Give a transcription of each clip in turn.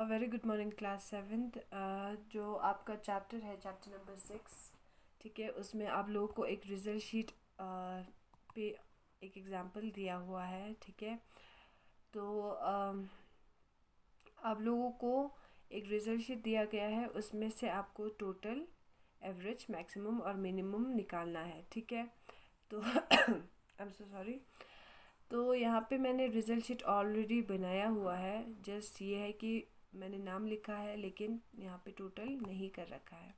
Very good morning class seventh. जो आपका chapter है चैप्टर नंबर 6, ठीक है, उसमें आप लोगों को एक रिजल्ट शीट पे एक एग्जांपल दिया हुआ है, ठीक है। तो आप लोगों को एक रिजल्ट शीट दिया गया है, उसमें से आपको टोटल, एवरेज, मैक्सिमम और मिनिमम निकालना है, ठीक है। तो आई एम सो सॉरी। तो यहाँ पे मैंने रिज़ल्ट शीट ऑलरेडी बनाया हुआ है, जस्ट ये है कि मैंने नाम लिखा है लेकिन यहाँ पे टोटल नहीं कर रखा है,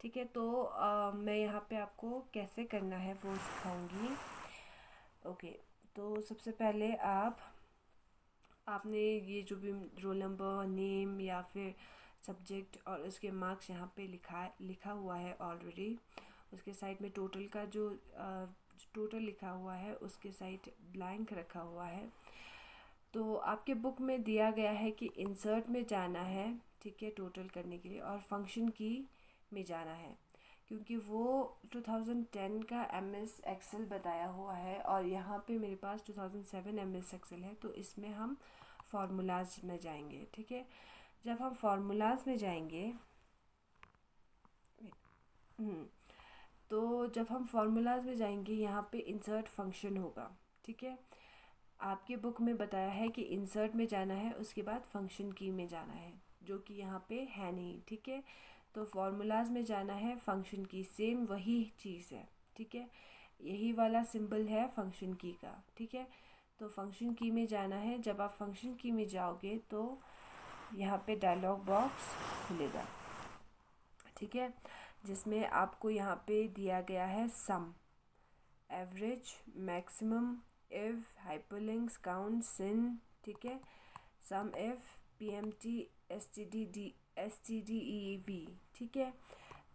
ठीक है। तो मैं यहाँ पे आपको कैसे करना है वो सिखाऊंगी। ओके, तो सबसे पहले आपने ये जो भी रोल नंबर, नेम या फिर सब्जेक्ट और उसके मार्क्स यहाँ पे लिखा हुआ है ऑलरेडी। उसके साइड में टोटल का जो टोटल लिखा हुआ है उसके साइड ब्लैंक रखा हुआ है। तो आपके बुक में दिया गया है कि इंसर्ट में जाना है, ठीक है, टोटल करने के लिए, और फंक्शन की में जाना है, क्योंकि वो 2010 का एमएस एक्सेल बताया हुआ है और यहाँ पे मेरे पास 2007 एमएस एक्सेल है। तो इसमें हम फार्मूलाज में जाएंगे, ठीक है। जब हम फार्मूलाज में जाएंगे तो जब हम फार्मूलाज में जाएंगे यहाँ पे इंसर्ट फंक्शन होगा, ठीक है। आपके बुक में बताया है कि इंसर्ट में जाना है, उसके बाद फंक्शन की में जाना है, जो कि यहाँ पे है नहीं, ठीक है। तो फार्मूलाज में जाना है, फंक्शन की सेम वही चीज़ है, ठीक है। यही वाला सिंबल है फंक्शन की का, ठीक है। तो फंक्शन की में जाना है। जब आप फंक्शन की में जाओगे तो यहाँ पे डायलॉग बॉक्स खुलेगा, ठीक है, जिसमें आपको यहाँ पे दिया गया है sum, average, maximum, if, hyperlinks, count, sin, ठीक है, सम इफ, पीएमटी, एसटीडीईवी, ठीक है।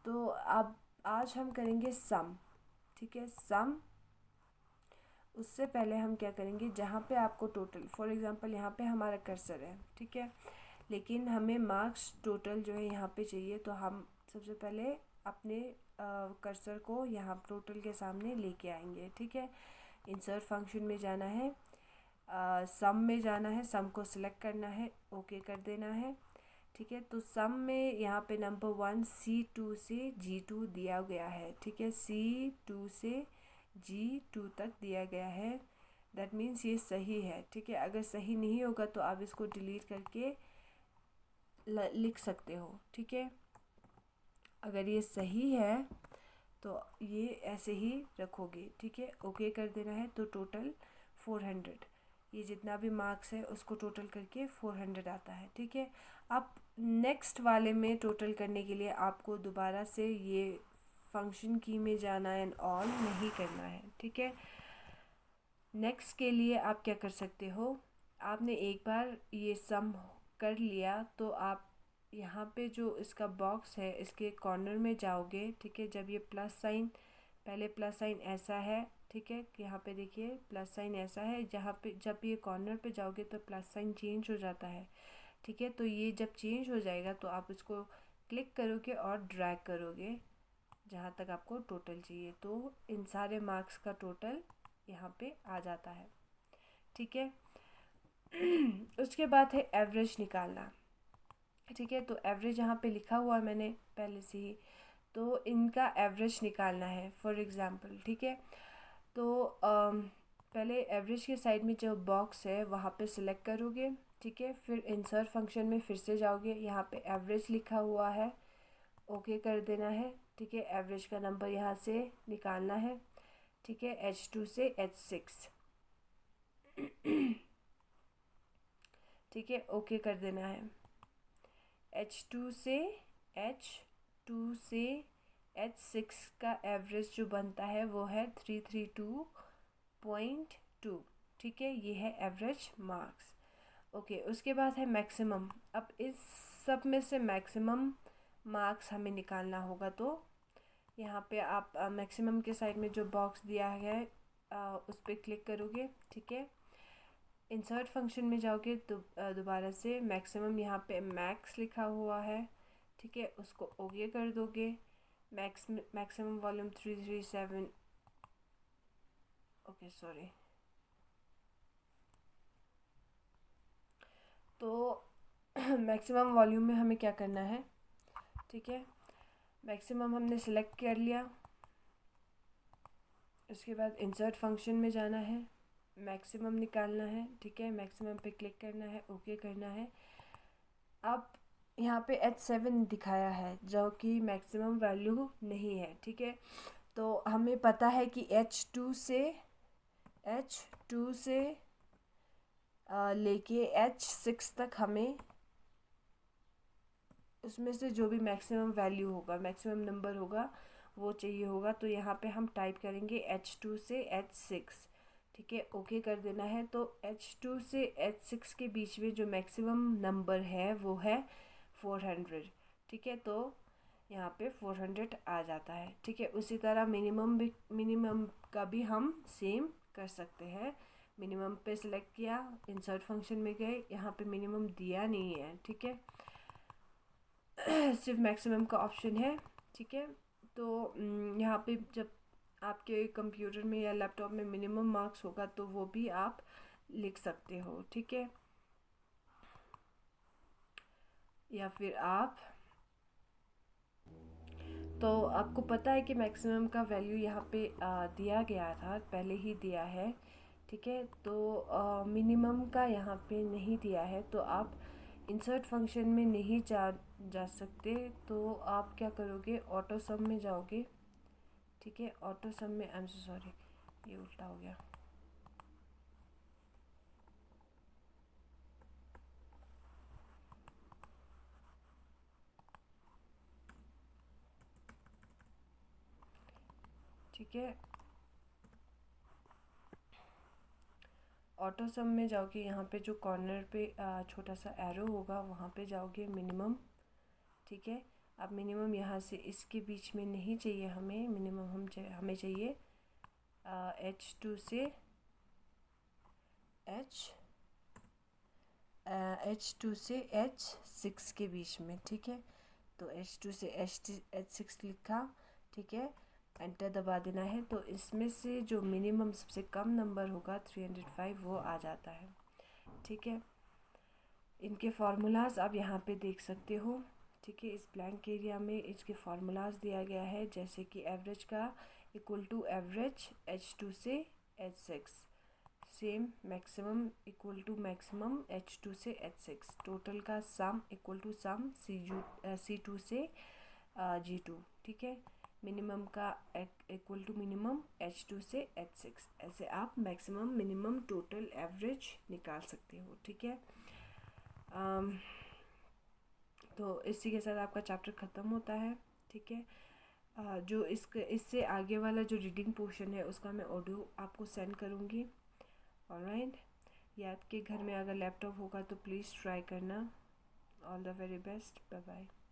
तो अब आज हम करेंगे सम, ठीक है, सम। उससे पहले हम क्या करेंगे, जहाँ पे आपको टोटल, फॉर एग्जांपल यहाँ पे हमारा कर्सर है, ठीक है, लेकिन हमें मार्क्स टोटल जो है यहाँ पे चाहिए। तो हम सबसे पहले अपने कर्सर को यहाँ टोटल के सामने लेके आएंगे, ठीक है। इंसर्ट फंक्शन में जाना है, सम में जाना है, सम को सिलेक्ट करना है, ओके कर देना है, ठीक है। तो सम में यहाँ पे नंबर 1 C2 से G2 दिया गया है, ठीक है, C2 से G2 तक दिया गया है। दैट मीन्स ये सही है, ठीक है। अगर सही नहीं होगा तो आप इसको डिलीट करके लिख सकते हो, ठीक है। अगर ये सही है तो ये ऐसे ही रखोगे, ठीक है, ओके कर देना है। तो टोटल 400, ये जितना भी मार्क्स है उसको टोटल करके 400 आता है, ठीक है। अब नेक्स्ट वाले में टोटल करने के लिए आपको दोबारा से ये फंक्शन की में जाना एंड ऑल नहीं करना है, ठीक है। नेक्स्ट के लिए आप क्या कर सकते हो, आपने एक बार ये सम कर लिया तो आप यहाँ पे जो इसका बॉक्स है इसके कॉर्नर में जाओगे, ठीक है। जब ये प्लस साइन, पहले प्लस साइन ऐसा है, ठीक है, यहाँ पे देखिए प्लस साइन ऐसा है, जहाँ पे जब ये कॉर्नर पे जाओगे तो प्लस साइन चेंज हो जाता है, ठीक है। तो ये जब चेंज हो जाएगा तो आप इसको क्लिक करोगे और ड्रैग करोगे जहाँ तक आपको टोटल चाहिए। तो इन सारे मार्क्स का टोटल यहाँ पे आ जाता है, ठीक है। उसके बाद है एवरेज निकालना, ठीक है। तो एवरेज यहाँ पे लिखा हुआ है मैंने पहले से ही, तो इनका एवरेज निकालना है फॉर एग्ज़ाम्पल, ठीक है। तो पहले एवरेज के साइड में जो बॉक्स है वहाँ पे सिलेक्ट करोगे, ठीक है। फिर इंसर्ट फंक्शन में फिर से जाओगे, यहाँ पे एवरेज लिखा हुआ है, ओके कर देना है, ठीक है। एवरेज का नंबर यहाँ से निकालना है, ठीक है, H2 से H6, ठीक है, ओके कर देना है। H2 से H6 का एवरेज जो बनता है वो है 332.2, ठीक है, ये है एवरेज मार्क्स, ओके। उसके बाद है मैक्सिमम। अब इस सब में से मैक्सिमम मार्क्स हमें निकालना होगा। तो यहाँ पे आप मैक्सिमम के साइड में जो बॉक्स दिया है उस पर क्लिक करोगे, ठीक है। इंसर्ट फंक्शन में जाओगे तो दोबारा से मैक्सिमम, यहाँ पे मैक्स लिखा हुआ है, ठीक है, उसको ओके कर दोगे। Maximum volume 337, okay sorry. तो मैक्सिमम वॉल्यूम में हमें क्या करना है, ठीक है। मैक्सिमम हमने सिलेक्ट कर लिया, उसके बाद इंसर्ट फंक्शन में जाना है, मैक्सिमम निकालना है, ठीक है। मैक्सिमम पे क्लिक करना है, ओके करना है। अब यहाँ पे H7 दिखाया है जो कि मैक्सिमम वैल्यू नहीं है, ठीक है। तो हमें पता है कि H2 से लेके H6 तक हमें उसमें से जो भी मैक्सिमम वैल्यू होगा, मैक्सिमम नंबर होगा, वो चाहिए होगा। तो यहाँ पे हम टाइप करेंगे H2 से H6, ठीक है, ओके कर देना है। तो H2 से H6 के बीच में जो मैक्सिमम नंबर है वो है 400, ठीक है। तो यहाँ पे 400 आ जाता है, ठीक है। उसी तरह मिनिमम का भी हम सेम कर सकते हैं। मिनिमम पे सिलेक्ट किया, इंसर्ट फंक्शन में गए, यहाँ पे मिनिमम दिया नहीं है, ठीक है, सिर्फ मैक्सिमम का ऑप्शन है, ठीक है। तो यहाँ पे जब आपके कंप्यूटर में या लैपटॉप में मिनिमम मार्क्स होगा तो वो भी आप लिख सकते हो, ठीक है। या फिर आप, तो आपको पता है कि मैक्सिमम का वैल्यू यहाँ पे दिया गया था, पहले ही दिया है, ठीक है। तो मिनिमम का यहाँ पे नहीं दिया है, तो आप इंसर्ट फंक्शन में नहीं जा सकते। तो आप क्या करोगे, ऑटो सम में जाओगे, ठीक है। ऑटो सम में, आई एम सो सॉरी, ये उल्टा हो गया, ठीक है। ऑटो सम में जाओगे, यहाँ पे जो कॉर्नर पे छोटा सा एरो होगा वहाँ पे जाओगे, मिनिमम, ठीक है। अब मिनिमम यहाँ से इसके बीच में नहीं चाहिए हमें, मिनिमम हमें चाहिए H2 से H2 से H6 के बीच में, ठीक है। तो H2 से H6 लिखा, ठीक है, एंटर दबा देना है। तो इसमें से जो मिनिमम सबसे कम नंबर होगा 305 वो आ जाता है, ठीक है। इनके फार्मूलाज आप यहाँ पे देख सकते हो, ठीक है। इस ब्लैंक एरिया में इसके फार्मूलाज दिया गया है, जैसे कि एवरेज का इक्वल टू एवरेज H2 से H6, same maximum equal to maximum H2 से H6, टोटल का sum equal to some C2 से G2, ठीक है। मिनिमम का इक्वल टू मिनिमम H2 से H6। ऐसे आप मैक्सिमम, मिनिमम, टोटल, एवरेज निकाल सकते हो, ठीक है। तो इसी के साथ आपका चैप्टर ख़त्म होता है, ठीक है। जो इससे आगे वाला जो रीडिंग पोर्शन है उसका मैं ऑडियो आपको सेंड करूँगी, ऑलराइट। या आपके घर में अगर लैपटॉप होगा तो प्लीज़ ट्राई करना। All the very best, bye bye.